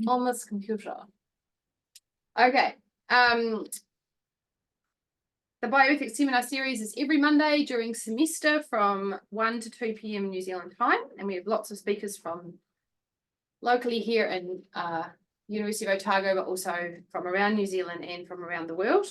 on this computer. Okay. The bioethics seminar series is every Monday during semester from 1 to 2 p.m. New Zealand time. And we have lots of speakers from locally here in University of Otago, but also from around New Zealand and from around the world.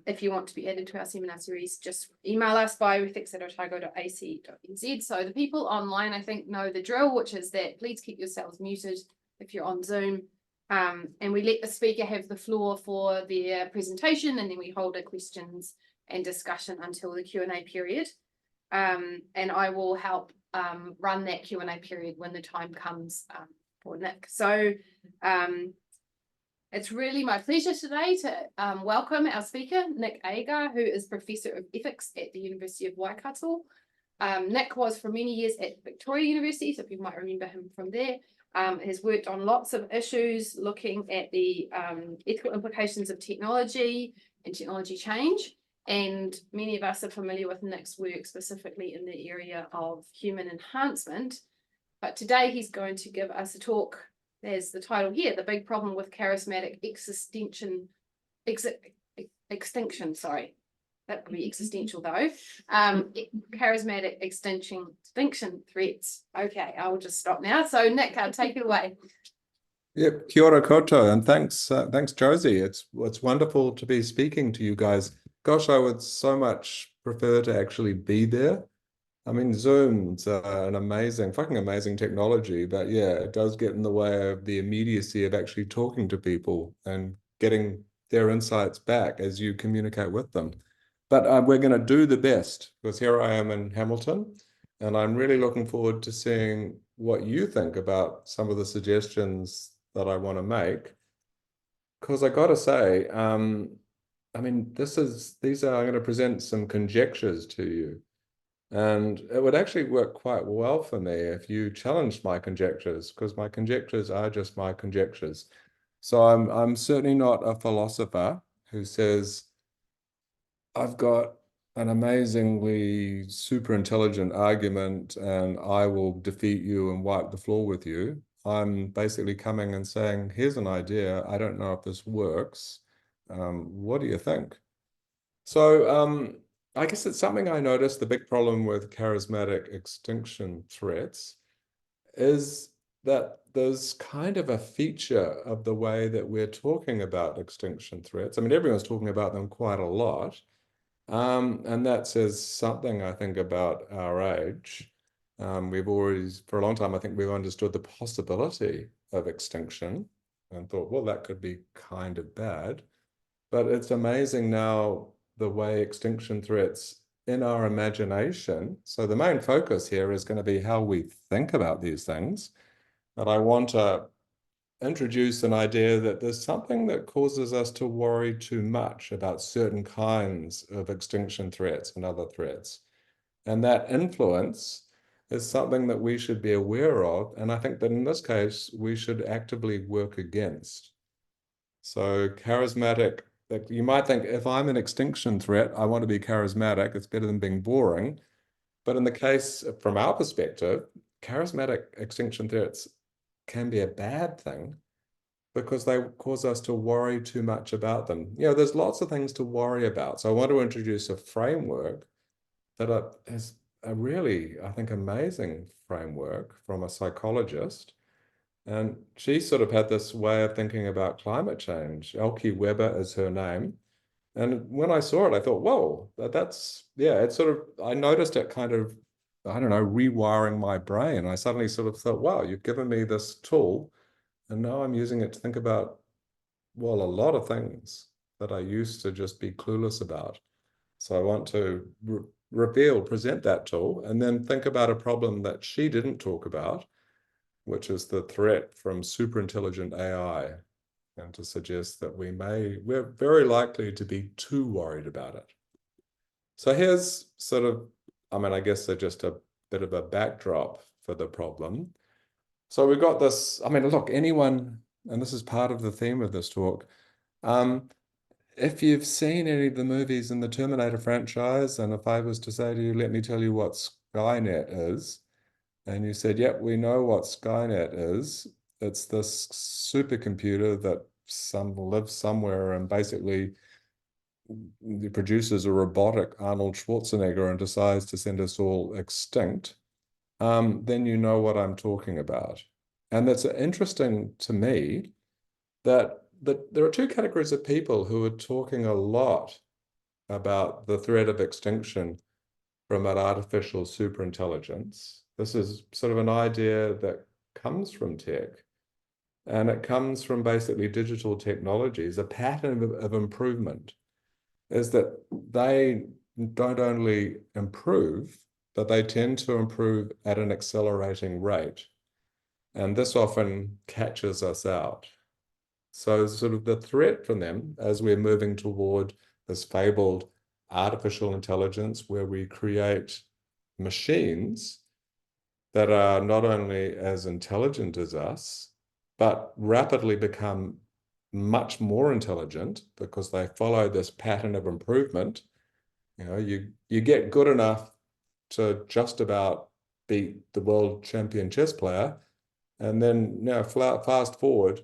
If you want to be added to our seminar series, just email us bioethics@otago.ac.nz. So the people online, I think, know the drill, which is that please keep yourselves muted if you're on Zoom. And we let the speaker have the floor for their presentation, and then we hold a questions and discussion until the Q&A period. And I will help run that Q&A period when the time comes for Nick. So it's really my pleasure today to welcome our speaker, Nick Agar, who is Professor of Ethics at the University of Waikato. Nick was for many years at Victoria University, so people might remember him from there. Has worked on lots of issues looking at the ethical implications of technology and technology change. And many of us are familiar with Nick's work specifically in the area of human enhancement. But today he's going to give us a talk, there's the title here, The Big Problem with Charismatic Extinction, sorry. That could be existential though. Charismatic extinction threats. Okay, I'll just stop now. So Nick, take it away. Yep, kia ora koutou, and thanks Josie. It's wonderful to be speaking to you guys. Gosh, I would so much prefer to actually be there. I mean, Zoom's an fucking amazing technology, but yeah, it does get in the way of the immediacy of actually talking to people and getting their insights back as you communicate with them. But we're going to do the best, because here I am in Hamilton, and I'm really looking forward to seeing what you think about some of the suggestions that I want to make. Because I got to say, I mean, I'm going to present some conjectures to you. And it would actually work quite well for me if you challenged my conjectures, because my conjectures are just my conjectures. So I'm certainly not a philosopher who says, I've got an amazingly super intelligent argument and I will defeat you and wipe the floor with you. I'm basically coming and saying, here's an idea. I don't know if this works. What do you think? So I guess it's something I noticed. The big problem with charismatic extinction threats is that there's kind of a feature of the way that we're talking about extinction threats. I mean, everyone's talking about them quite a lot. And that says something, I think, about our age. We've always, for a long time, I think we've understood the possibility of extinction and thought, well, that could be kind of bad. But it's amazing now the way extinction threats in our imagination. So the main focus here is going to be how we think about these things. But I want to introduce an idea that there's something that causes us to worry too much about certain kinds of extinction threats and other threats. And that influence is something that we should be aware of. And I think that in this case, we should actively work against. So charismatic, you might think, if I'm an extinction threat, I want to be charismatic. It's better than being boring. But in the case, from our perspective, charismatic extinction threats can be a bad thing because they cause us to worry too much about them. You know, there's lots of things to worry about. So I want to introduce a framework that is a really, I think, amazing framework from a psychologist. And she sort of had this way of thinking about climate change. Elke Weber is her name. And when I saw it, I thought, whoa, it's sort of, I noticed it kind of, I don't know, rewiring my brain. I suddenly sort of thought, wow, you've given me this tool, and now I'm using it to think about, well, a lot of things that I used to just be clueless about. So I want to present that tool, and then think about a problem that she didn't talk about, which is the threat from superintelligent AI, and to suggest that we're very likely to be too worried about it. So here's sort of, I mean, I guess they're just a bit of a backdrop for the problem. So we've got this, I mean, look, anyone, and this is part of the theme of this talk, if you've seen any of the movies in the Terminator franchise, and if I was to say to you, let me tell you what Skynet is, and you said, yep, we know what Skynet is, it's this supercomputer that lives somewhere and basically produces a robotic Arnold Schwarzenegger and decides to send us all extinct, then you know what I'm talking about. And it's interesting to me that there are two categories of people who are talking a lot about the threat of extinction from an artificial superintelligence. This is sort of an idea that comes from tech, and it comes from basically digital technologies. A pattern of improvement is that they don't only improve, but they tend to improve at an accelerating rate. And this often catches us out. So sort of the threat from them as we're moving toward this fabled artificial intelligence where we create machines that are not only as intelligent as us, but rapidly become much more intelligent because they follow this pattern of improvement. You know, you get good enough to just about beat the world champion chess player, and then now fast forward,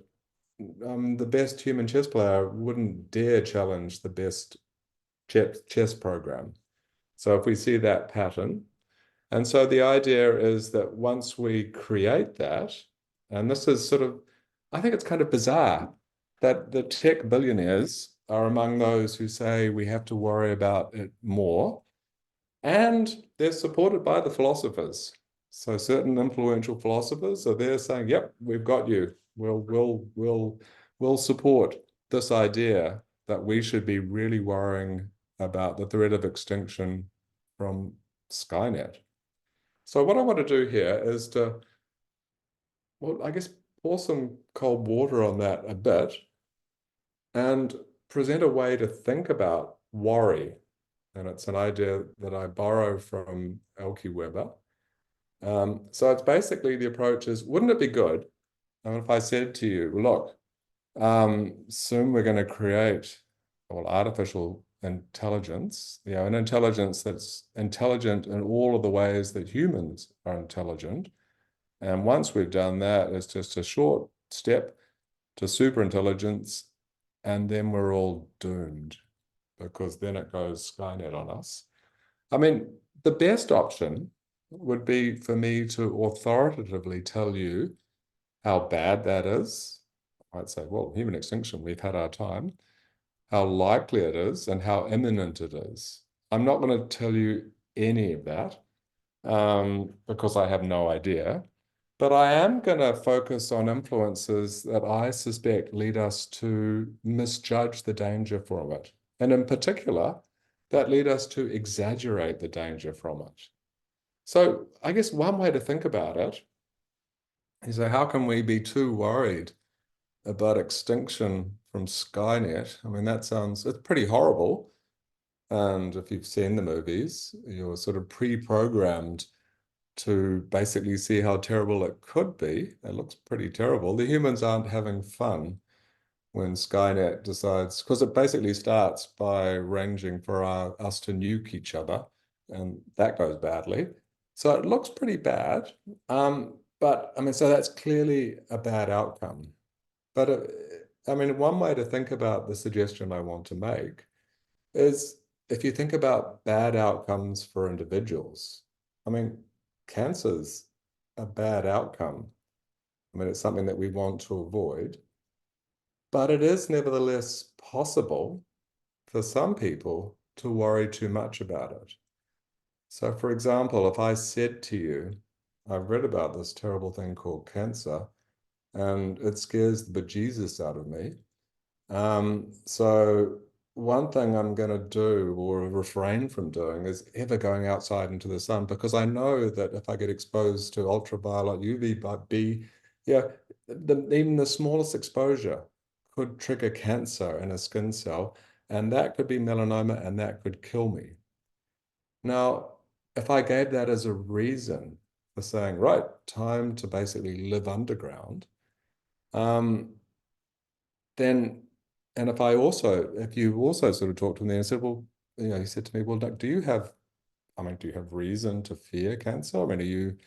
the best human chess player wouldn't dare challenge the best chess program. So if we see that pattern, and so the idea is that once we create that, and this is sort of, I think it's kind of bizarre that the tech billionaires are among those who say we have to worry about it more, and they're supported by the philosophers. So certain influential philosophers are there saying, "Yep, we've got you. We'll support this idea that we should be really worrying about the threat of extinction from Skynet." So what I want to do here is to, well, I guess pour some cold water on that a bit and present a way to think about worry. And it's an idea that I borrow from Elke Weber. So it's basically the approach is, wouldn't it be good if I said to you, look, soon we're going to create, well, artificial intelligence, you know, an intelligence that's intelligent in all of the ways that humans are intelligent. And once we've done that, it's just a short step to superintelligence, and then we're all doomed because then it goes Skynet on us. I mean, the best option would be for me to authoritatively tell you how bad that is. I'd say, well, human extinction, we've had our time, how likely it is, and how imminent it is. I'm not going to tell you any of that because I have no idea. But I am going to focus on influences that I suspect lead us to misjudge the danger from it. And in particular, that lead us to exaggerate the danger from it. So I guess one way to think about it is how can we be too worried about extinction from Skynet? I mean, it's pretty horrible. And if you've seen the movies, you're sort of pre-programmed to basically see how terrible it could be. It looks pretty terrible. The humans aren't having fun when Skynet decides, because it basically starts by arranging for us to nuke each other, and that goes badly. So it looks pretty bad. But I mean, so that's clearly a bad outcome. But I mean, one way to think about the suggestion I want to make is if you think about bad outcomes for individuals, I mean, cancer's a bad outcome. I mean, it's something that we want to avoid, but it is nevertheless possible for some people to worry too much about it. So, for example, if I said to you, I've read about this terrible thing called cancer, and it scares the bejesus out of me. So one thing I'm going to do or refrain from doing is ever going outside into the sun, because I know that if I get exposed to ultraviolet UVB, yeah, even the smallest exposure could trigger cancer in a skin cell, and that could be melanoma, and that could kill me. Now, if I gave that as a reason for saying, right, time to basically live underground, then, and if you also sort of talked to me and said, well, you know, he said to me, well, Doug, do you have reason to fear cancer? I mean,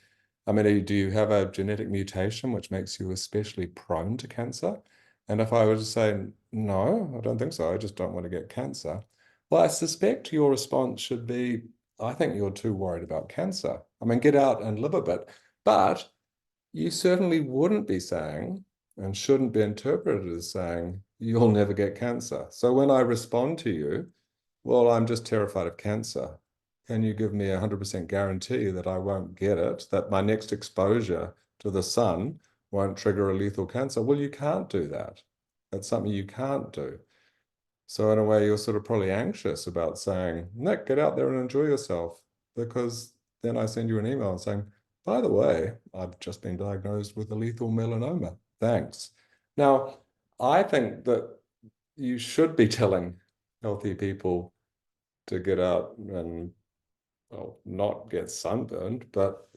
I mean, do you have a genetic mutation which makes you especially prone to cancer? And if I were to say, no, I don't think so, I just don't want to get cancer. Well, I suspect your response should be, I think you're too worried about cancer. I mean, get out and live a bit. But you certainly wouldn't be saying, and shouldn't be interpreted as saying, you'll never get cancer. So when I respond to you, well, I'm just terrified of cancer. Can you give me a 100% guarantee that I won't get it, that my next exposure to the sun won't trigger a lethal cancer? Well, you can't do that. That's something you can't do. So in a way, you're sort of probably anxious about saying, Nick, get out there and enjoy yourself, because then I send you an email saying, by the way, I've just been diagnosed with a lethal melanoma. Thanks. Now, I think that you should be telling healthy people to get out and, well, not get sunburned, but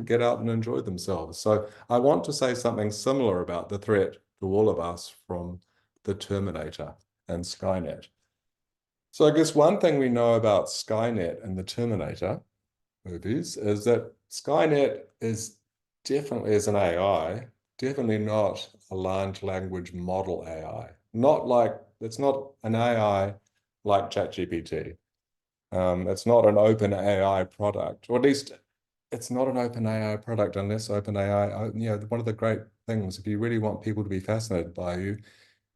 get out and enjoy themselves. So I want to say something similar about the threat to all of us from the Terminator and Skynet. So I guess one thing we know about Skynet and the Terminator movies is that Skynet is definitely, as an AI, definitely not a large language model AI. Not like, it's not an AI like ChatGPT. It's not an open AI product, or at least it's not an open AI product unless open AI, one of the great things, if you really want people to be fascinated by you,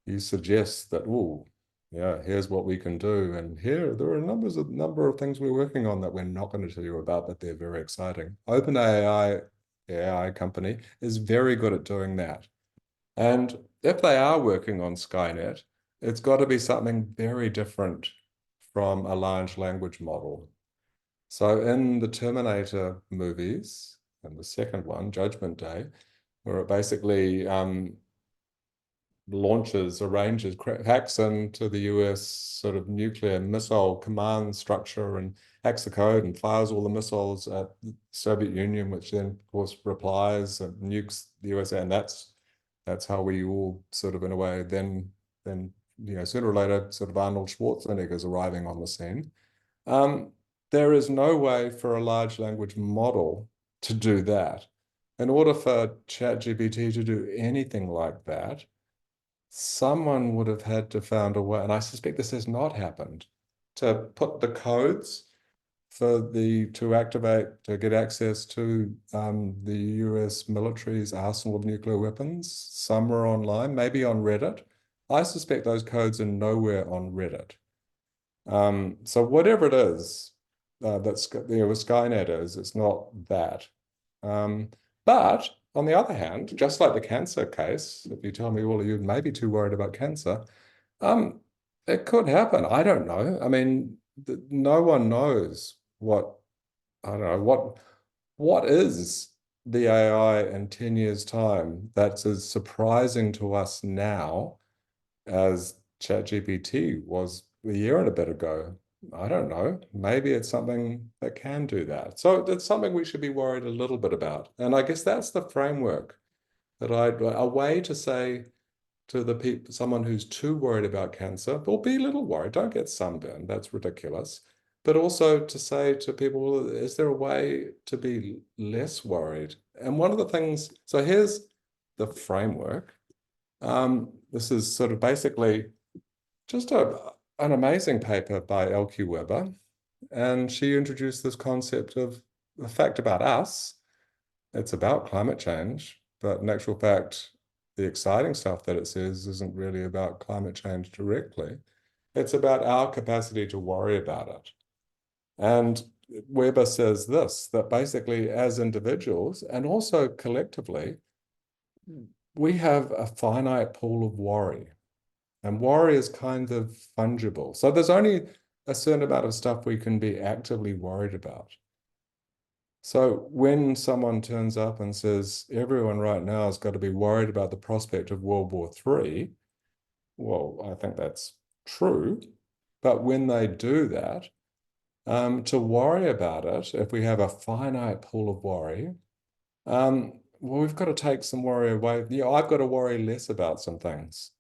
you suggest that, oh, yeah, here's what we can do. And here, there are a number of things we're working on that we're not going to tell you about, but they're very exciting. OpenAI, the AI company, is very good at doing that. And if they are working on Skynet, it's got to be something very different from a large language model. So in the Terminator movies, and the second one, Judgment Day, where it basically hacks into the US sort of nuclear missile command structure and hacks the code and fires all the missiles at the Soviet Union, which then, of course, replies and nukes the USA. And that's how we all sort of, in a way, then sooner or later, sort of Arnold Schwarzenegger is arriving on the scene. There is no way for a large language model to do that. In order for ChatGPT to do anything like that, someone would have had to found a way, and I suspect this has not happened, to put the codes to get access to the US military's arsenal of nuclear weapons somewhere online, maybe on Reddit. I suspect those codes are nowhere on Reddit. So whatever it is that's with Skynet is, it's not that. But on the other hand, just like the cancer case, if you tell me all of you may be too worried about cancer, it could happen. I don't know. I mean, no one knows I don't know, what is the AI in 10 years' time that's as surprising to us now as ChatGPT was a year and a bit ago. I don't know. Maybe it's something that can do that. So it's something we should be worried a little bit about. And I guess that's the framework a way to say to the people, someone who's too worried about cancer, well, be a little worried. Don't get sunburned. That's ridiculous. But also to say to people, well, is there a way to be less worried? And one of the things, so here's the framework. This is sort of basically just an amazing paper by Elke Weber. And she introduced this concept of the fact about us. It's about climate change, but in actual fact, the exciting stuff that it says isn't really about climate change directly. It's about our capacity to worry about it. And Weber says this, that basically as individuals and also collectively, we have a finite pool of worry. And worry is kind of fungible. So there's only a certain amount of stuff we can be actively worried about. So when someone turns up and says, everyone right now has got to be worried about the prospect of World War III, well, I think that's true. But when they do that, to worry about it, if we have a finite pool of worry, well, we've got to take some worry away. I've got to worry less about some things.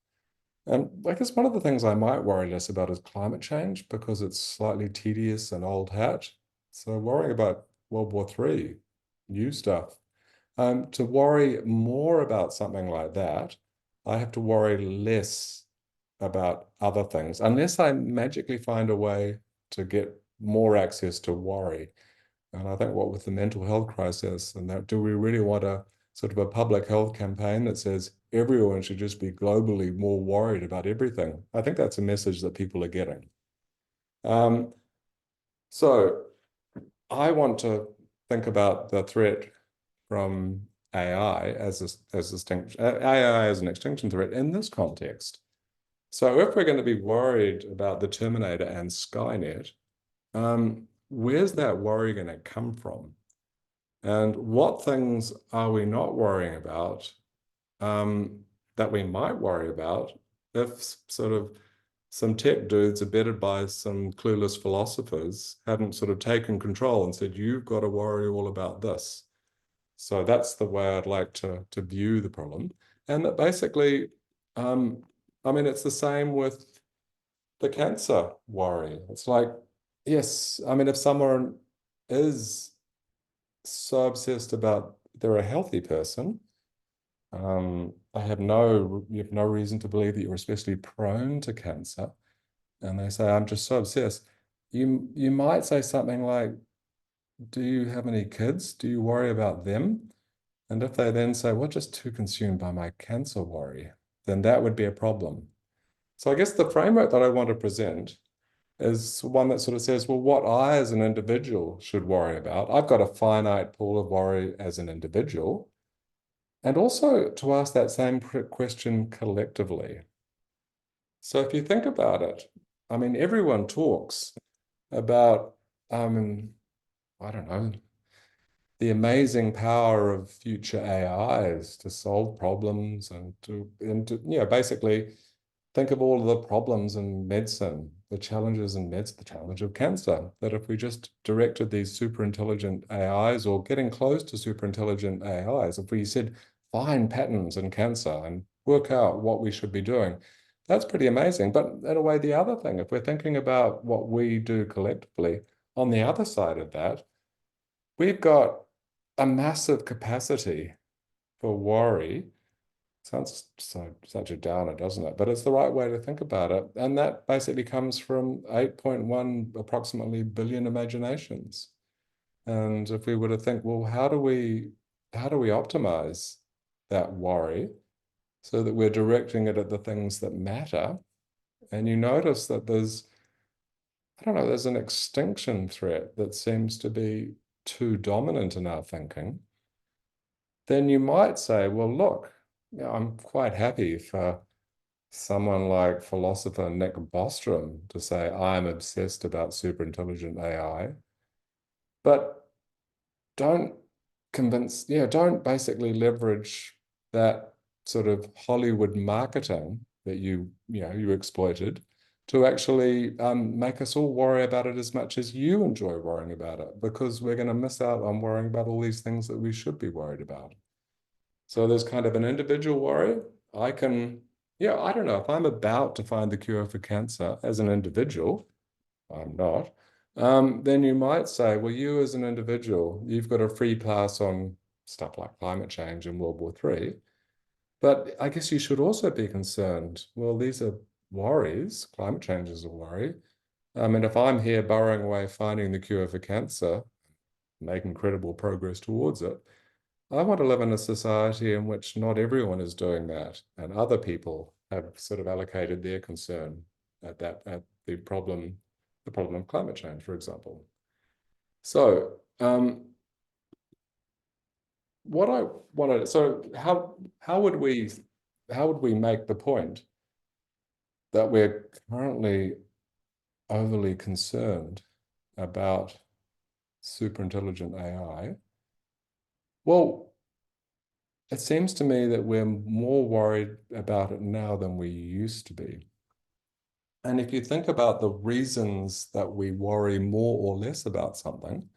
And I guess one of the things I might worry less about is climate change because it's slightly tedious and old hat. So worrying about World War III, new stuff, To worry more about something like that, I have to worry less about other things, unless I magically find a way to get more access to worry. And I think what with the mental health crisis and that, do we really want a sort of a public health campaign that says everyone should just be globally more worried about everything? I think that's a message that people are getting. So I want to think about the threat from AI as AI as an extinction threat in this context. So if we're going to be worried about the Terminator and Skynet, where's that worry going to come from? And what things are we not worrying about that we might worry about if sort of some tech dudes abetted by some clueless philosophers hadn't sort of taken control and said, you've got to worry all about this. So that's the way I'd like to view the problem. And that basically, I mean, it's the same with the cancer worry. It's like, yes, I mean, if someone is so obsessed about they're a healthy person, you have no reason to believe that you're especially prone to cancer. And they say, I'm just so obsessed. You might say something like, do you have any kids? Do you worry about them? And if they then say, well, just too consumed by my cancer worry, then that would be a problem. So I guess the framework that I want to present is one that sort of says, well, what I as an individual should worry about. I've got a finite pool of worry as an individual. And also to ask that same question collectively. So if you think about it, I mean, everyone talks about, I don't know, the amazing power of future AIs to solve problems and to basically think of all of the problems in medicine, the challenges in medicine, the challenge of cancer, that if we just directed these superintelligent AIs or getting close to superintelligent AIs, if we said, find patterns in cancer and work out what we should be doing, that's pretty amazing. But in a way, the other thing, if we're thinking about what we do collectively, on the other side of that, we've got a massive capacity for worry. Sounds such a downer, doesn't it? But it's the right way to think about it. And that basically comes from 8.1 approximately billion imaginations. And if we were to think, well, how do we optimize that worry so that we're directing it at the things that matter? And you notice that there's an extinction threat that seems to be too dominant in our thinking. Then you might say, well, look, I'm quite happy for someone like philosopher Nick Bostrom to say, I'm obsessed about superintelligent AI, but don't don't basically leverage that sort of Hollywood marketing that you exploited to actually make us all worry about it as much as you enjoy worrying about it, because we're going to miss out on worrying about all these things that we should be worried about. So there's kind of an individual worry. I don't know, if I'm about to find the cure for cancer as an individual, I'm not, then you might say, well, you as an individual, you've got a free pass on stuff like climate change and World War III. But I guess you should also be concerned, well, these are worries. Climate change is a worry. I mean, if I'm here burrowing away, finding the cure for cancer, making credible progress towards it, I want to live in a society in which not everyone is doing that, and other people have sort of allocated their concern at the problem of climate change, for example. So how would we make the point that we're currently overly concerned about superintelligent AI? Well, it seems to me that we're more worried about it now than we used to be. And if you think about the reasons that we worry more or less about something,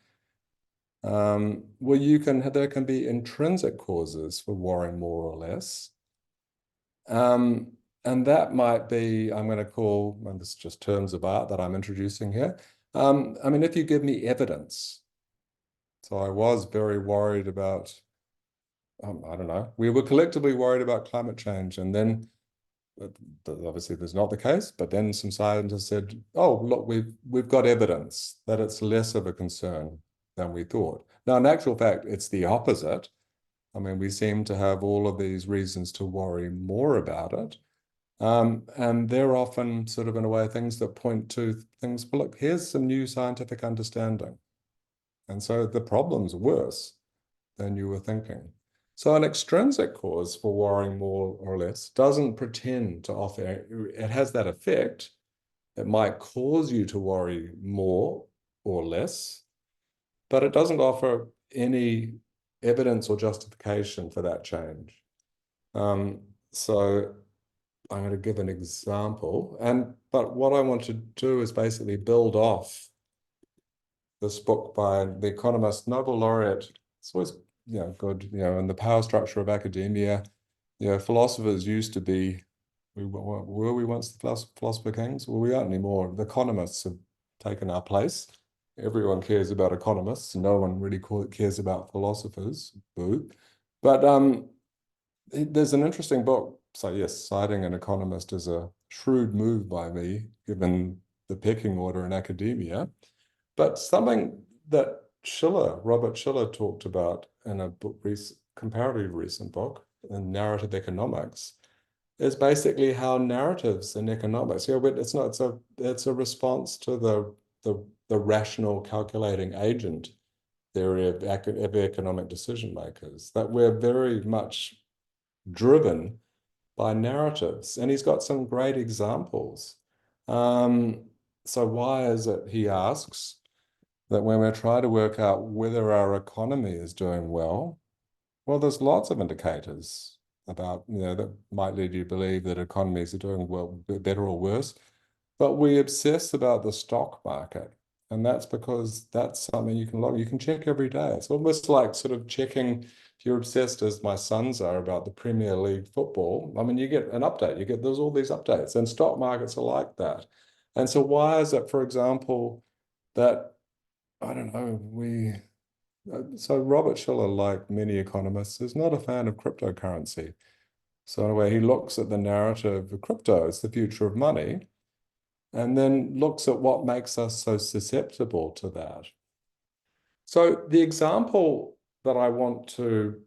there can be intrinsic causes for worrying more or less. And that might be, I'm going to call, and this is just terms of art that I'm introducing here. I mean, if you give me evidence. So I was very worried about I don't know, we were collectively worried about climate change, and then obviously that's not the case, but then some scientists said, oh, look, we've got evidence that it's less of a concern than we thought. Now, in actual fact, it's the opposite. I mean, we seem to have all of these reasons to worry more about it. And they're often sort of, in a way, things that point to things, well, look, here's some new scientific understanding. And so the problem's worse than you were thinking. So an extrinsic cause for worrying more or less doesn't pretend to offer, it has that effect. It might cause you to worry more or less, but it doesn't offer any evidence or justification for that change. So I'm going to give an example, but what I want to do is basically build off this book by the economist Nobel laureate. It's always good, in the power structure of academia, philosophers used to be, were we once the philosopher kings? Well, we aren't anymore. The economists have taken our place. Everyone cares about economists. No one really cares about philosophers. Boo. But there's an interesting book. So yes, citing an economist is a shrewd move by me, given the pecking order in academia. But something that Robert Schiller talked about in a book, comparatively recent book, in Narrative Economics, is basically how narratives in economics, it's a response to the rational calculating agent theory of economic decision makers, that we're very much driven by narratives. And he's got some great examples. So why is it, he asks, that when we're trying to work out whether our economy is doing well, there's lots of indicators about, that might lead you to believe that economies are doing well, better or worse, but we obsess about the stock market. And that's because that's something you can log, you can check every day. It's almost like sort of checking, if you're obsessed, as my sons are, about the Premier League football. I mean, you get an update, there's all these updates, and stock markets are like that. And so why is it, for example, that, I don't know, so Robert Schiller, like many economists, is not a fan of cryptocurrency. So in a way, he looks at the narrative of crypto as the future of money, and then looks at what makes us so susceptible to that. So the example that I want to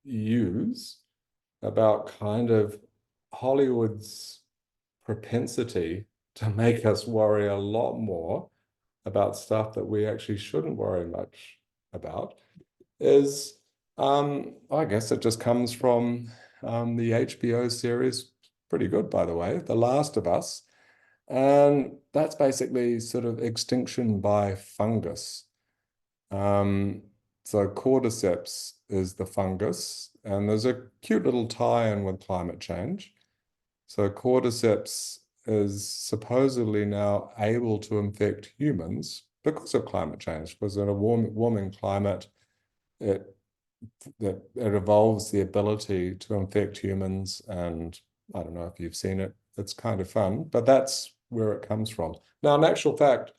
use about kind of Hollywood's propensity to make us worry a lot more about stuff that we actually shouldn't worry much about is, I guess it just comes from the HBO series, pretty good, by the way, The Last of Us. And that's basically sort of extinction by fungus. So cordyceps is the fungus, and there's a cute little tie-in with climate change. So cordyceps is supposedly now able to infect humans because of climate change, because in a warming climate, it evolves the ability to infect humans. And I don't know if you've seen it, it's kind of fun, but that's where it comes from. Now, in actual fact,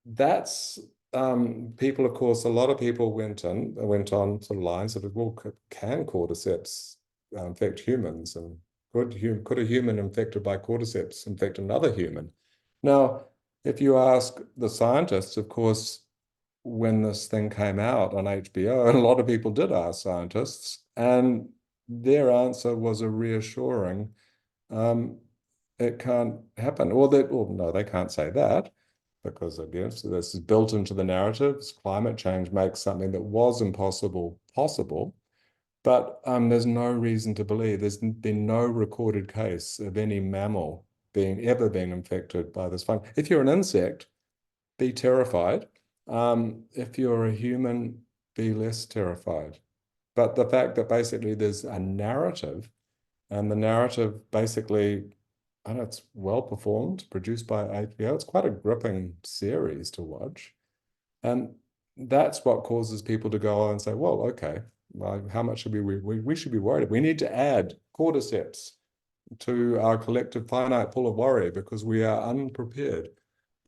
that's people, of course, a lot of people went on sort of lines of, well, can cordyceps infect humans, and could a human infected by cordyceps infect another human? Now, if you ask the scientists, of course, when this thing came out on HBO, a lot of people did ask scientists, and their answer was a reassuring, it can't happen. Or no, they can't say that, because again, so this is built into the narratives. Climate change makes something that was impossible possible. But there's no reason to believe, there's been no recorded case of any mammal ever being infected by this fungus. If you're an insect, be terrified. If you're a human, be less terrified. But the fact that basically there's a narrative, and the narrative basically, I know it's well performed, produced by HBO. It's quite a gripping series to watch. And that's what causes people to go on and say, well, okay, well, how much should we should be worried? We need to add cordyceps to our collective finite pool of worry because we are unprepared.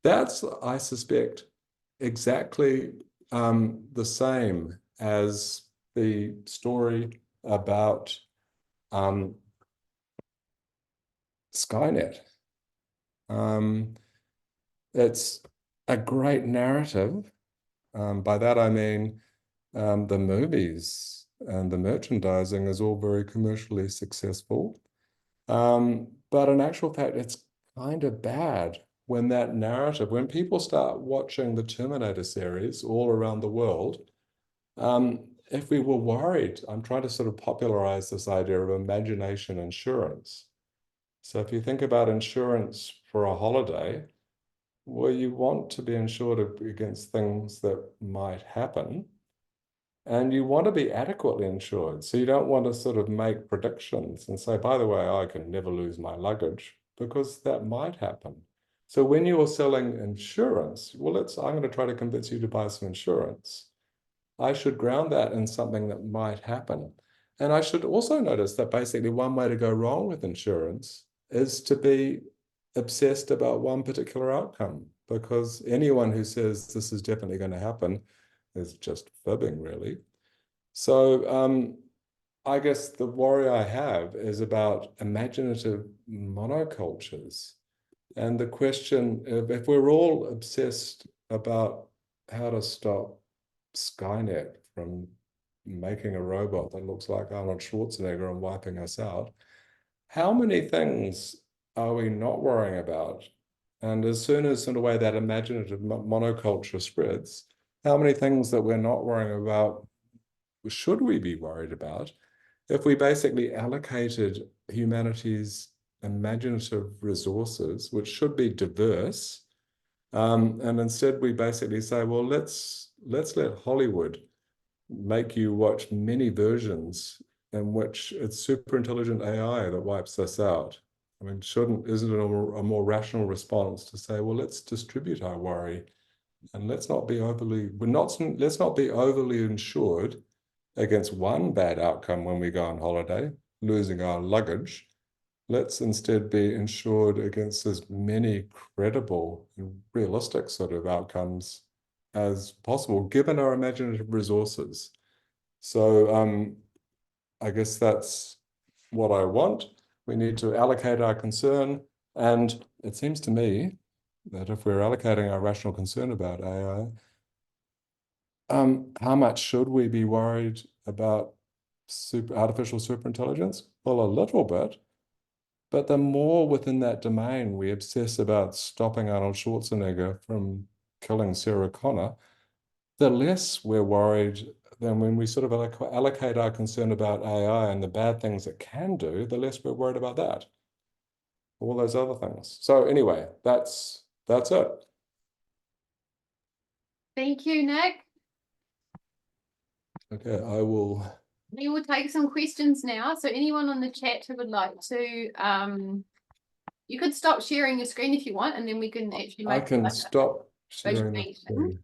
That's, I suspect, exactly the same as the story about Skynet. It's a great narrative. By that I mean the movies and the merchandising is all very commercially successful. But in actual fact, it's kind of bad when that narrative, when people start watching the Terminator series all around the world, if we were worried, I'm trying to sort of popularize this idea of imagination insurance. So if you think about insurance for a holiday, well, you want to be insured against things that might happen. And you want to be adequately insured. So you don't want to sort of make predictions and say, by the way, I can never lose my luggage, because that might happen. So when you're selling insurance, well, I'm going to try to convince you to buy some insurance. I should ground that in something that might happen. And I should also notice that basically one way to go wrong with insurance is to be obsessed about one particular outcome, because anyone who says this is definitely going to happen is just fibbing, really. So I guess the worry I have is about imaginative monocultures. And the question of, if we're all obsessed about how to stop Skynet from making a robot that looks like Arnold Schwarzenegger and wiping us out, how many things are we not worrying about? And as soon as, in a way, that imaginative monoculture spreads, how many things that we're not worrying about should we be worried about if we basically allocated humanity's imaginative resources, which should be diverse, and instead we basically say, well, let's let Hollywood make you watch many versions in which it's super intelligent AI that wipes us out. I mean, isn't it a more rational response to say, well, let's distribute our worry, and let's not be overly insured against one bad outcome when we go on holiday, losing our luggage. Let's instead be insured against as many credible and realistic sort of outcomes as possible, given our imaginative resources. So I guess that's what I want. We need to allocate our concern. And it seems to me that if we're allocating our rational concern about AI, how much should we be worried about artificial superintelligence? Well, a little bit. But the more within that domain we obsess about stopping Arnold Schwarzenegger from killing Sarah Connor, the less we're worried than when we sort of allocate our concern about AI and the bad things it can do, the less we're worried about that. All those other things. So anyway, that's it. Thank you, Nick. Okay, We will take some questions now. So anyone on the chat who would like to, you could stop sharing your screen if you want, and then we can actually make. I can stop sharing the meeting. screen.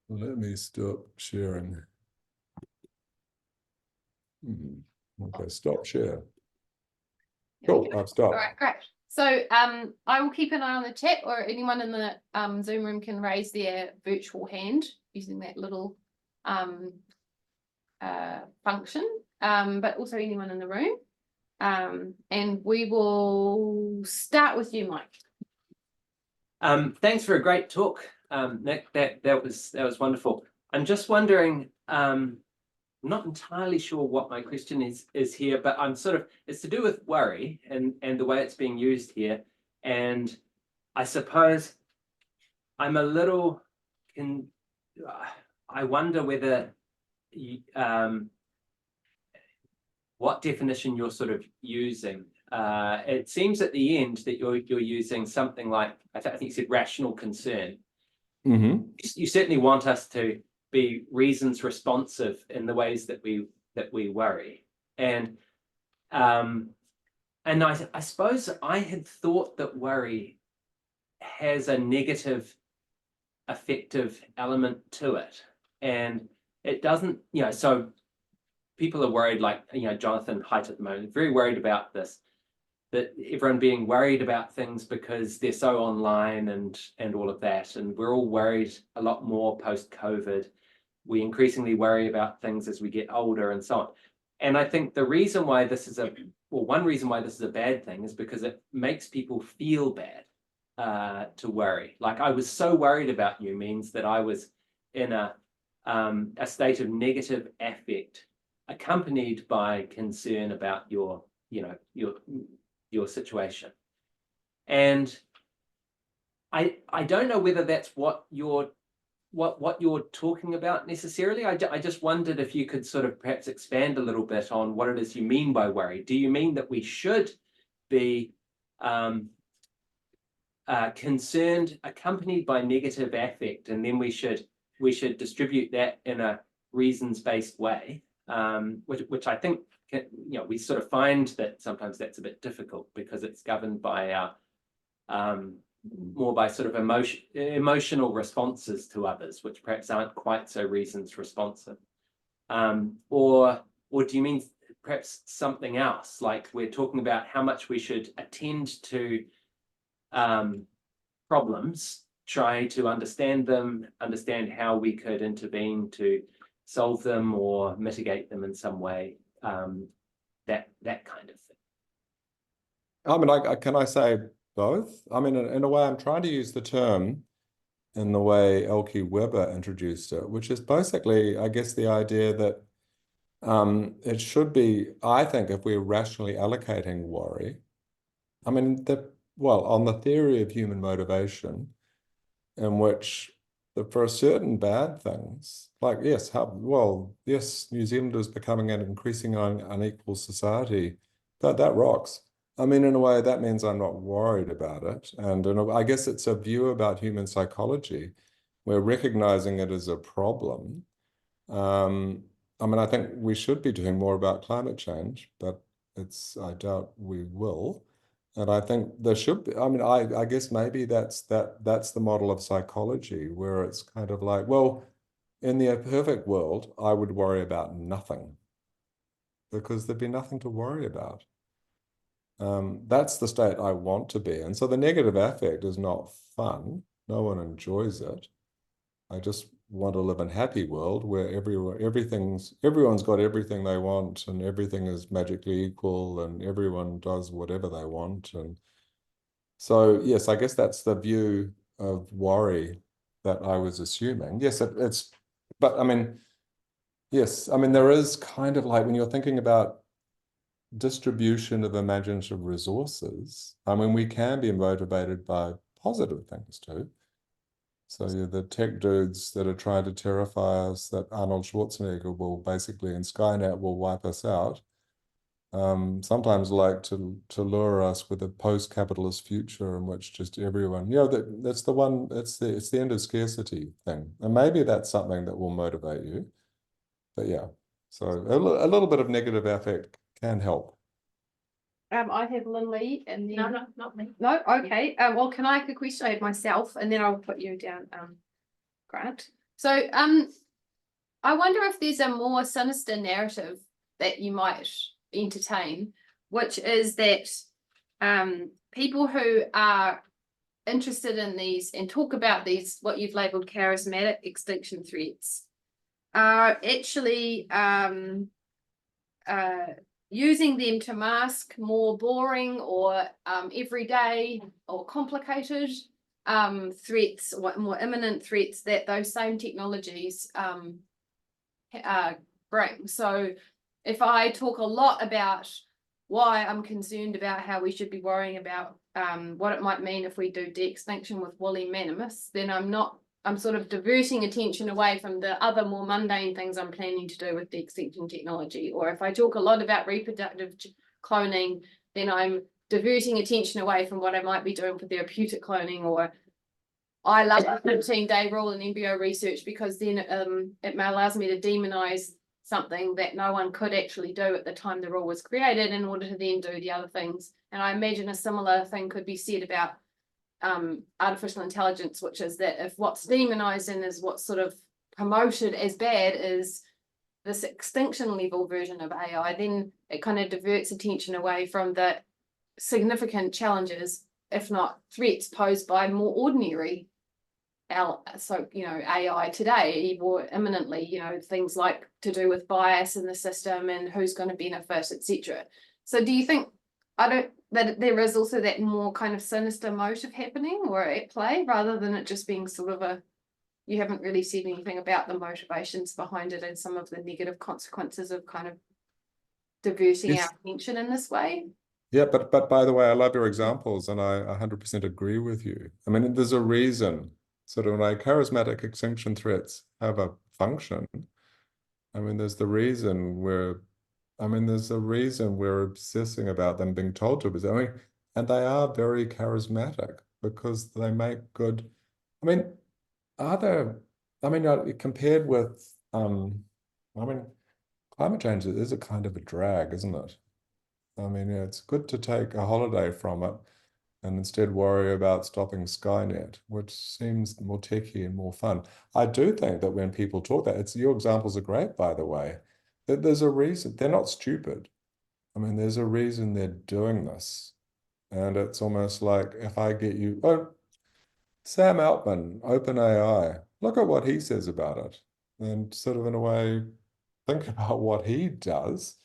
Let me stop sharing. Okay, stop share. Cool, I've stopped. All right, great. So I will keep an eye on the chat, or anyone in the Zoom room can raise their virtual hand using that little function, but also anyone in the room. And we will start with you, Mike. Thanks for a great talk, Nick. That was wonderful. I'm just wondering, I'm not entirely sure what my question is here, but it's to do with worry and the way it's being used here. And I suppose I'm a little I wonder whether what definition you're sort of using. It seems at the end that you're using something like, I think you said rational concern. Mm-hmm. You certainly want us to be reasons responsive in the ways that we worry. And I suppose I had thought that worry has a negative affective element to it. And it doesn't, so people are worried, like, Jonathan Haidt at the moment, very worried about this, that everyone being worried about things because they're so online and all of that. And we're all worried a lot more post-COVID we increasingly worry about things as we get older and so on. And I think the reason why this is one reason why this is a bad thing is because it makes people feel bad to worry. Like, I was so worried about you means that I was in a state of negative affect accompanied by concern about your situation. And I don't know whether that's what you're talking about necessarily. I just wondered if you could sort of perhaps expand a little bit on what it is you mean by worry. Do you mean that we should be concerned accompanied by negative affect, and then we should distribute that in a reasons-based way, which I think we sort of find that sometimes that's a bit difficult because it's governed by our more by sort of emotional responses to others, which perhaps aren't quite so reasons responsive. Or do you mean perhaps something else, like we're talking about how much we should attend to problems, try to understand them, understand how we could intervene to solve them or mitigate them in some way, that kind of thing? I mean, can I say both? I mean, in a way, I'm trying to use the term in the way Elke Weber introduced it, which is basically, I guess, the idea that it should be, I think, if we're rationally allocating worry, I mean, on the theory of human motivation, in which for certain bad things, like, yes, New Zealand is becoming an increasingly unequal society, that rocks. I mean, in a way, that means I'm not worried about it. And I guess it's a view about human psychology. We're recognizing it as a problem. I mean, I think we should be doing more about climate change, but I doubt we will. And I think there should be, I mean, I guess maybe that's the model of psychology, where it's kind of like, well, in the perfect world, I would worry about nothing because there'd be nothing to worry about. That's the state I want to be in. So the negative affect is not fun. No one enjoys it. I just want to live in a happy world where everyone's got everything they want, and everything is magically equal, and everyone does whatever they want. And so, yes, I guess that's the view of worry that I was assuming. Yes, but I mean, yes, I mean, there is kind of like when you're thinking about distribution of imaginative resources, I mean, we can be motivated by positive things too. So the tech dudes that are trying to terrify us, that Arnold Schwarzenegger will basically, in Skynet, will wipe us out, sometimes like to lure us with a post-capitalist future in which just everyone, that's the one, it's the end of scarcity thing. And maybe that's something that will motivate you. But yeah, so a little bit of negative affect can help. I have Lynn-Lee and then... No, not me. No, okay. Well, can I ask a question? I have myself, and then I'll put you down, Grant. So, I wonder if there's a more sinister narrative that you might entertain, which is that people who are interested in these and talk about these, what you've labeled charismatic extinction threats, are actually using them to mask more boring or everyday or complicated threats, or more imminent threats that those same technologies bring. So if I talk a lot about why I'm concerned about how we should be worrying about what it might mean if we do de-extinction with woolly mammoths, then I'm sort of diverting attention away from the other more mundane things I'm planning to do with de-extinction technology. Or if I talk a lot about reproductive cloning, then I'm diverting attention away from what I might be doing for therapeutic cloning. Or I love the 15-day rule in embryo research because then it allows me to demonize something that no one could actually do at the time the rule was created in order to then do the other things. And I imagine a similar thing could be said about artificial intelligence, which is that if what's demonized and is what's sort of promoted as bad is this extinction level version of AI, then it kind of diverts attention away from the significant challenges, if not threats, posed by more ordinary AI today, or imminently, things like to do with bias in the system and who's going to benefit, etc. So do you think that there is also that more kind of sinister motive happening or at play, rather than it just being sort of you haven't really said anything about the motivations behind it and some of the negative consequences of kind of diverting our attention in this way? Yeah, but by the way, I love your examples, and I 100% agree with you. I mean, there's a reason sort of like charismatic extinction threats have a function. I mean, there's a reason we're obsessing about them being told to. I mean, and they are very charismatic because they make good. I mean, compared with, climate change is a kind of a drag, isn't it? I mean, it's good to take a holiday from it and instead worry about stopping Skynet, which seems more techy and more fun. I do think that when people talk that, your examples are great, by the way, that there's a reason. They're not stupid. I mean, there's a reason they're doing this. And it's almost like if I get you, Sam Altman, OpenAI, look at what he says about it. And sort of in a way, think about what he does.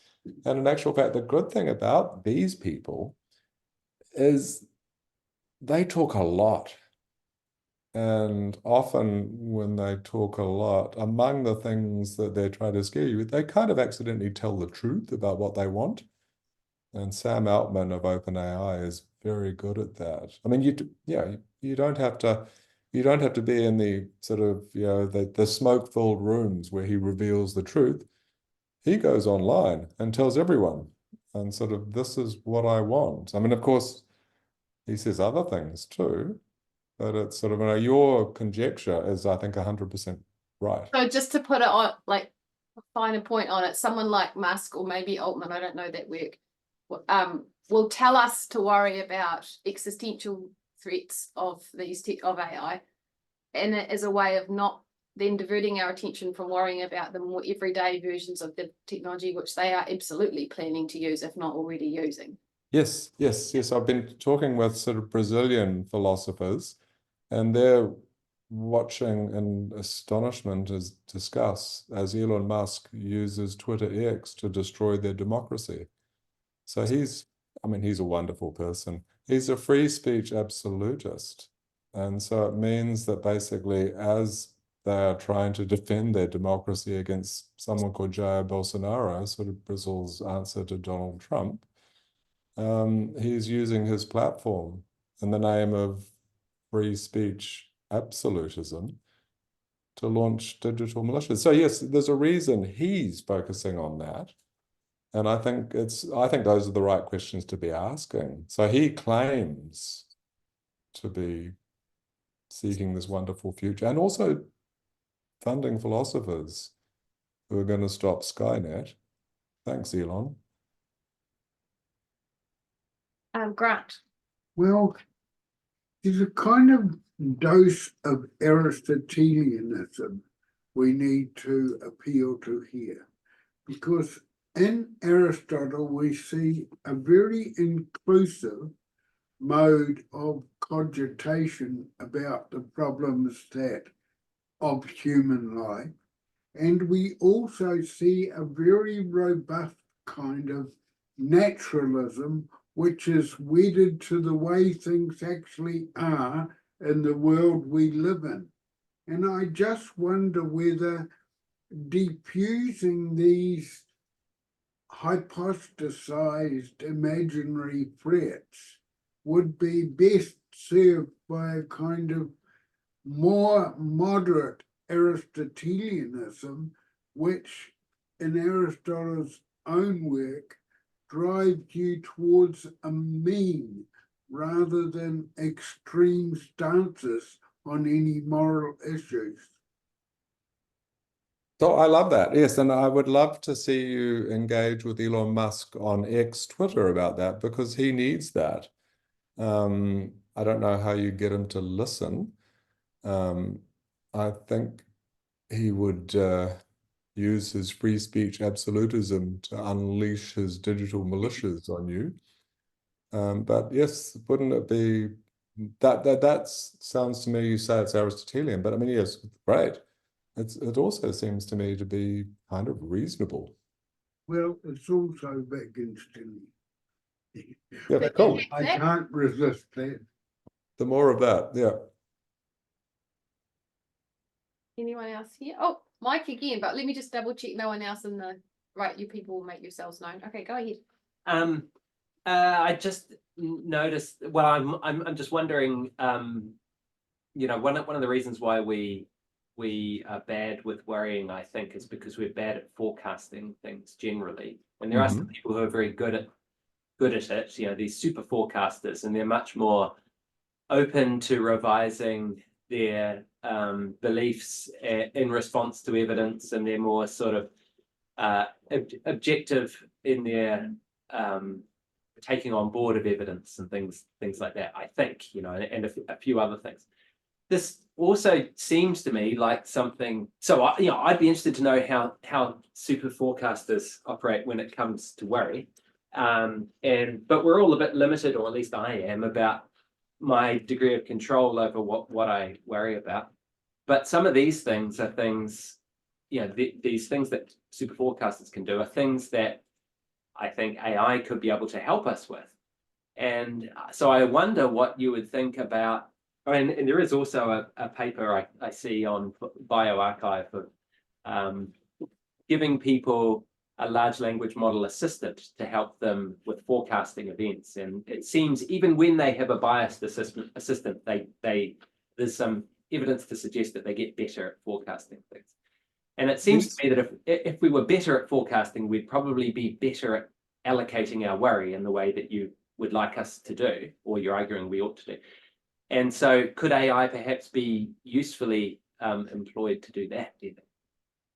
And in actual fact, the good thing about these people is they talk a lot. And often when they talk a lot, among the things that they try to scare you with, they kind of accidentally tell the truth about what they want. And Sam Altman of OpenAI is very good at that. I mean, you don't have to be in the sort of, the smoke-filled rooms where he reveals the truth. He goes online and tells everyone, and sort of, this is what I want. I mean, of course, he says other things too, but it's sort of, your conjecture is, I think, 100% right. So just to put it on, like, a finer point on it, someone like Musk or maybe Altman, I don't know that work, will tell us to worry about existential threats of of AI, and it is a way of not then diverting our attention from worrying about the more everyday versions of the technology, which they are absolutely planning to use, if not already using. Yes. I've been talking with sort of Brazilian philosophers, and they're watching in astonishment as discuss as Elon Musk uses Twitter X to destroy their democracy. So he's a wonderful person. He's a free speech absolutist. And so it means that basically, as they are trying to defend their democracy against someone called Jair Bolsonaro, sort of Brazil's answer to Donald Trump, he's using his platform in the name of free speech absolutism to launch digital militias. So yes, there's a reason he's focusing on that. And I think those are the right questions to be asking. So he claims to be seeking this wonderful future and also funding philosophers who are going to stop Skynet. Thanks, Elon. Grant. Well, there's a kind of dose of Aristotelianism we need to appeal to here, because in Aristotle we see a very inclusive mode of cogitation about the problems of human life, and we also see a very robust kind of naturalism which is wedded to the way things actually are in the world we live in. And I just wonder whether diffusing these hypostasized imaginary threats would be best served by a kind of more moderate Aristotelianism, which in Aristotle's own work drive you towards a mean rather than extreme stances on any moral issues. So I love that. Yes, and I would love to see you engage with Elon Musk on X Twitter about that, because he needs that. I don't know how you get him to listen. I think he would use his free speech absolutism to unleash his digital militias on you. But yes, wouldn't it be That sounds to me, you say it's Aristotelian, but I mean, yes, great. It also seems to me to be kind of reasonable. Well, it's also Wittgenstein. Yeah, cool. I can't resist that. The more of that, yeah. Anyone else here? Oh, Mike again, but let me just double check no one else in the right. You people will make yourselves known. Okay, go ahead. I just noticed. Well, I'm just wondering. You know, one of the reasons why we are bad with worrying, I think, is because we're bad at forecasting things generally. And there are some people who are very good at it. You know, these super forecasters, and they're much more open to revising their beliefs in response to evidence, and they're more sort of objective in their taking on board of evidence and things like that, I think, you know, and a few other things. This also seems to me like something, so you know, I'd be interested to know how super forecasters operate when it comes to worry. But we're all a bit limited, or at least I am, about my degree of control over what I worry about. But some of these things are things, you know, these things that super forecasters can do are things that I think AI could be able to help us with. And so I wonder what you would think about, and there is also a paper I see on bioRxiv of giving people a large language model assistant to help them with forecasting events. And it seems even when they have a biased assistant, there's some evidence to suggest that they get better at forecasting things. And it seems to me that if we were better at forecasting, we'd probably be better at allocating our worry in the way that you would like us to do, or you're arguing we ought to do. And so could AI perhaps be usefully employed to do that, do you think?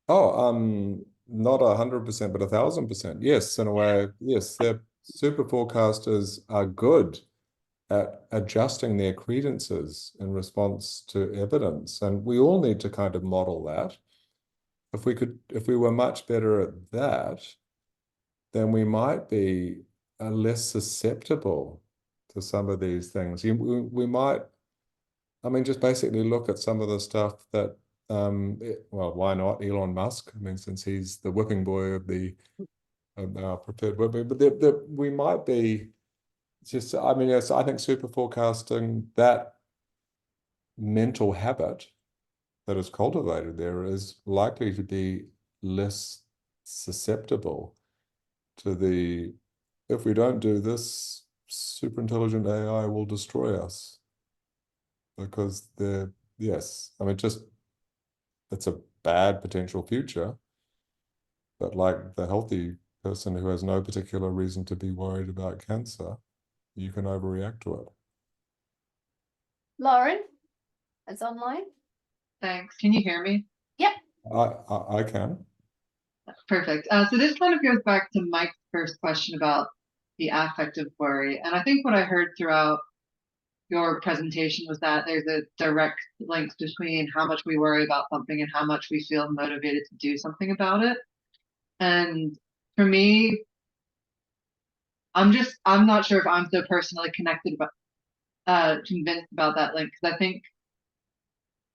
Oh, not 100%, but 1,000%. Yes, in a way, yes. The super forecasters are good at adjusting their credences in response to evidence, and we all need to kind of model that. If we were much better at that, then we might be less susceptible to some of these things. We might, I mean, just basically look at some of the stuff that, well, why not Elon Musk? I mean, since he's the whipping boy of our preferred whipping, but we might be just, I mean, yes, I think super forecasting, that mental habit that is cultivated there is likely to be less susceptible to the, if we don't do this, superintelligent AI will destroy us. Because yes, I mean, just, it's a bad potential future, but like the healthy person who has no particular reason to be worried about cancer, you can overreact to it. Lauren, it's online. Thanks. Can you hear me? Yep. I can. Perfect. So this kind of goes back to Mike's first question about the affective worry. And I think what I heard throughout your presentation was that there's a direct link between how much we worry about something and how much we feel motivated to do something about it. And for me, I'm not sure if I'm so personally convinced about that link, because I think,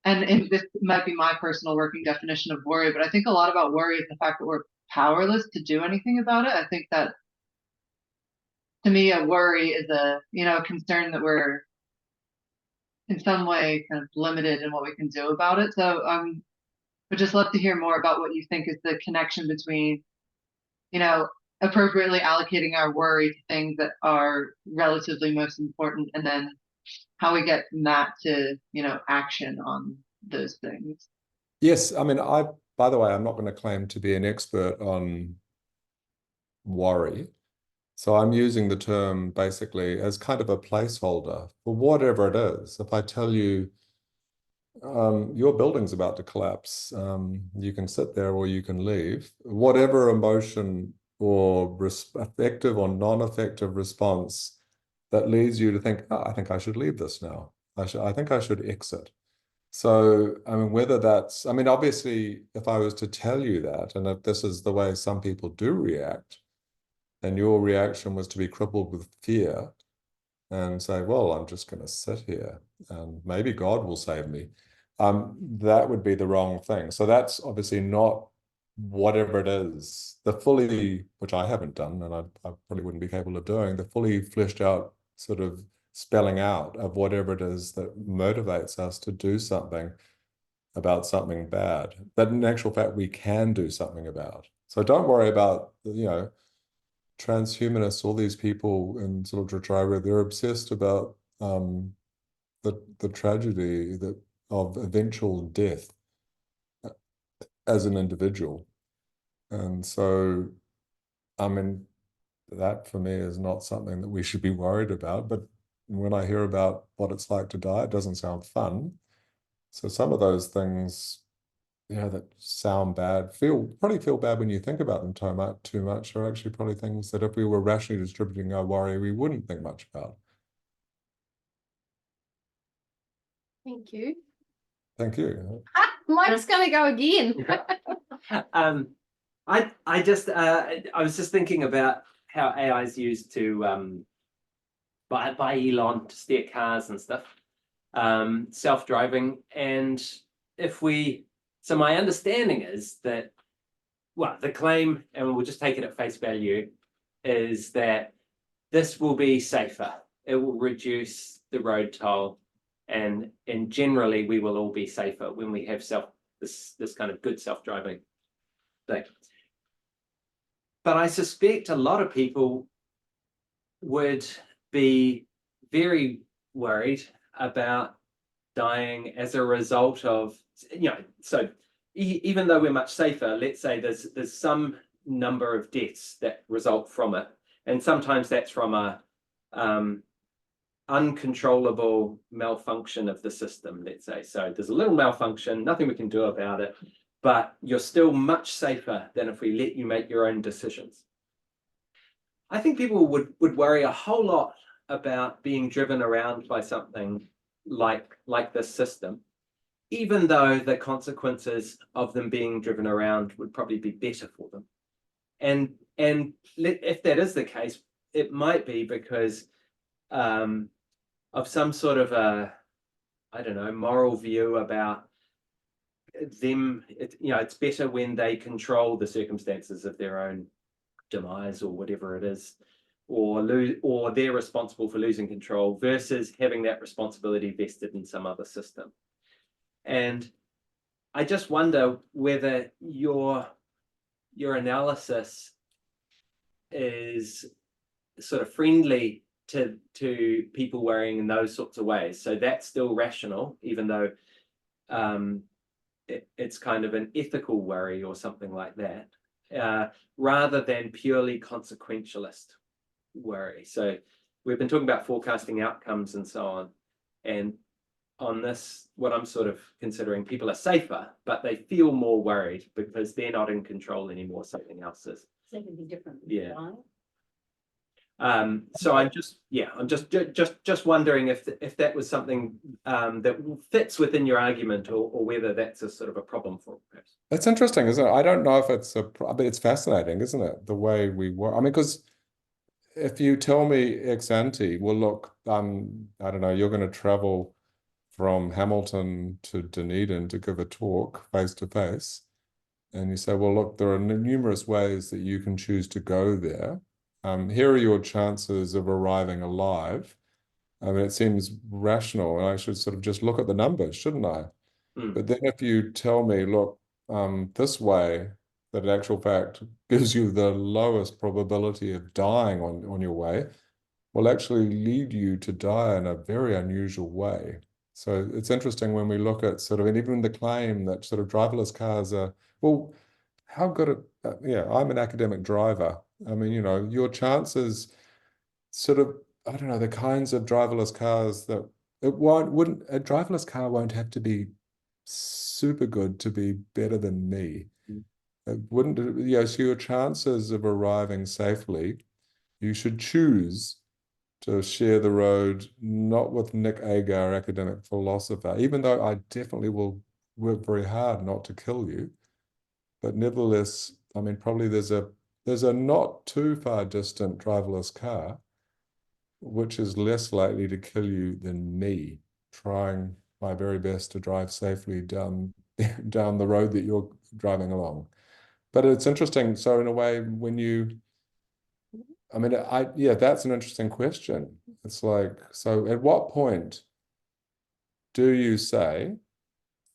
and this might be my personal working definition of worry, but I think a lot about worry is the fact that we're powerless to do anything about it. I think that, to me, a worry is a concern that we're in some way kind of limited in what we can do about it. So would just love to hear more about what you think is the connection between, appropriately allocating our worry to things that are relatively most important, and then how we get from that to, action on those things. Yes, I mean, by the way, I'm not going to claim to be an expert on worry. So I'm using the term basically as kind of a placeholder for whatever it is. If I tell you your building's about to collapse, you can sit there or you can leave. Whatever emotion or effective or non-effective response that leads you to think, oh, I think I should leave this now. I think I should exit. So, I mean, whether that's, I mean, obviously, if I was to tell you that, and if this is the way some people do react, and your reaction was to be crippled with fear and say, well, I'm just going to sit here and maybe God will save me. That would be the wrong thing. So that's obviously not whatever it is, the fully, which I haven't done, and I probably wouldn't be capable of doing, the fully fleshed out sort of spelling out of whatever it is that motivates us to do something about something bad, that in actual fact we can do something about. So don't worry about, transhumanists, all these people in sort of Drachara, they're obsessed about the tragedy of eventual death as an individual. And so, I mean, that for me is not something that we should be worried about. But when I hear about what it's like to die, it doesn't sound fun. So some of those things, that sound bad, probably feel bad when you think about them too much, are actually probably things that if we were rationally distributing our worry, we wouldn't think much about. Thank you. Thank you. Mike's gonna go again. I was just thinking about how AI is used to by Elon to steer cars and stuff, self-driving. And so my understanding is that, well, the claim, and we'll just take it at face value, is that this will be safer. It will reduce the road toll, and generally we will all be safer when we have this kind of good self-driving thing. But I suspect a lot of people would be very worried about dying as a result of, so even though we're much safer, let's say there's some number of deaths that result from it, and sometimes that's from a uncontrollable malfunction of the system, let's say. So there's a little malfunction, nothing we can do about it, but you're still much safer than if we let you make your own decisions. I think people would worry a whole lot about being driven around by something like this system, even though the consequences of them being driven around would probably be better for them. And if that is the case, it might be because of some sort of moral view about them. It's better when they control the circumstances of their own demise or whatever it is, or they're responsible for losing control versus having that responsibility vested in some other system. And I just wonder whether your analysis is sort of friendly to people worrying in those sorts of ways. So that's still rational, even though it's kind of an ethical worry or something like that, rather than purely consequentialist worry. So we've been talking about forecasting outcomes and so on. And on this, what I'm sort of considering, people are safer, but they feel more worried because they're not in control anymore. Something else is. Something different. Yeah. So I'm just wondering if that was something that fits within your argument, or whether that's a sort of a problem for perhaps. That's interesting, isn't it? I don't know if it's but it's fascinating, isn't it? The way we work. I mean, because if you tell me ex ante, well, look, I don't know, you're going to travel from Hamilton to Dunedin to give a talk face to face, and you say, well, look, there are numerous ways that you can choose to go there. Here are your chances of arriving alive. I mean, it seems rational, and I should sort of just look at the numbers, shouldn't I? But then if you tell me, look, this way, that in actual fact gives you the lowest probability of dying on your way, will actually lead you to die in a very unusual way. So it's interesting when we look at sort of, and even the claim that sort of driverless cars are, well, how good I'm an academic driver. I mean, your chances sort of, I don't know, the kinds of driverless cars that a driverless car won't have to be super good to be better than me. It wouldn't, so your chances of arriving safely, you should choose to share the road, not with Nick Agar, academic philosopher, even though I definitely will work very hard not to kill you. But nevertheless, I mean, probably there's a not too far distant driverless car which is less likely to kill you than me trying my very best to drive safely down the road that you're driving along. But it's interesting. So in a way, when you, I mean, yeah, that's an interesting question. It's like, so at what point do you say,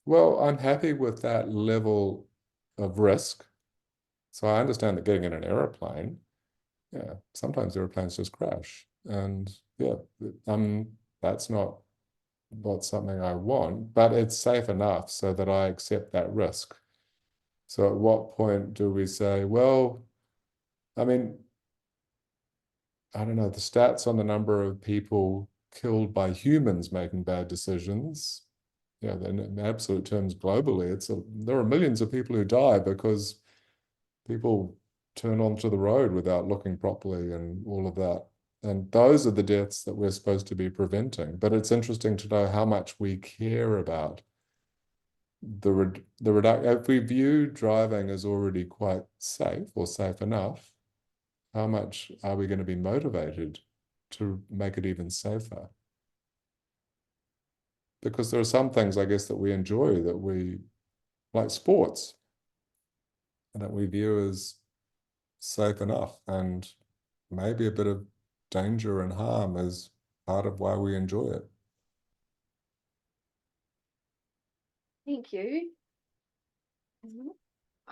well, I'm happy with that level of risk. So I understand that getting in an airplane, yeah, sometimes airplanes just crash. And yeah, that's not something I want, but it's safe enough so that I accept that risk. So at what point do we say, well, I mean, I don't know, the stats on the number of people killed by humans making bad decisions, yeah, in absolute terms globally, there are millions of people who die because people turn onto the road without looking properly and all of that. And those are the deaths that we're supposed to be preventing. But it's interesting to know how much we care about the reduction. If we view driving as already quite safe or safe enough, how much are we going to be motivated to make it even safer? Because there are some things, I guess, that we enjoy, that we like sports, and that we view as safe enough, and maybe a bit of danger and harm is part of why we enjoy it. Thank you.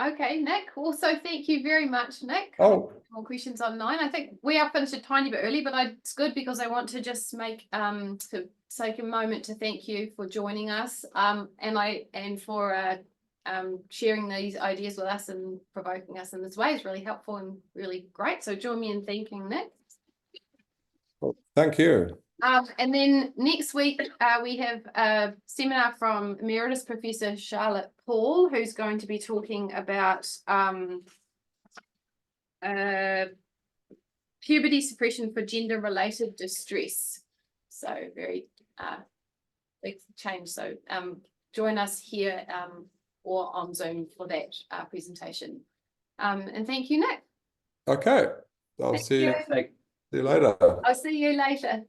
Okay, Nick. Also, thank you very much, Nick. Oh, More questions online. I think we are finished a tiny bit early, but it's good because I want to just make to take a moment to thank you for joining us, and for sharing these ideas with us and provoking us in this way is really helpful and really great. So join me in thanking Nick. well, thank you. And then next week, we have a seminar from Emeritus Professor Charlotte Paul, who's going to be talking about puberty suppression for gender-related distress. So very big change. So join us here or on Zoom for that presentation. And thank you, Nick. Okay, I'll see you later. I'll see you later.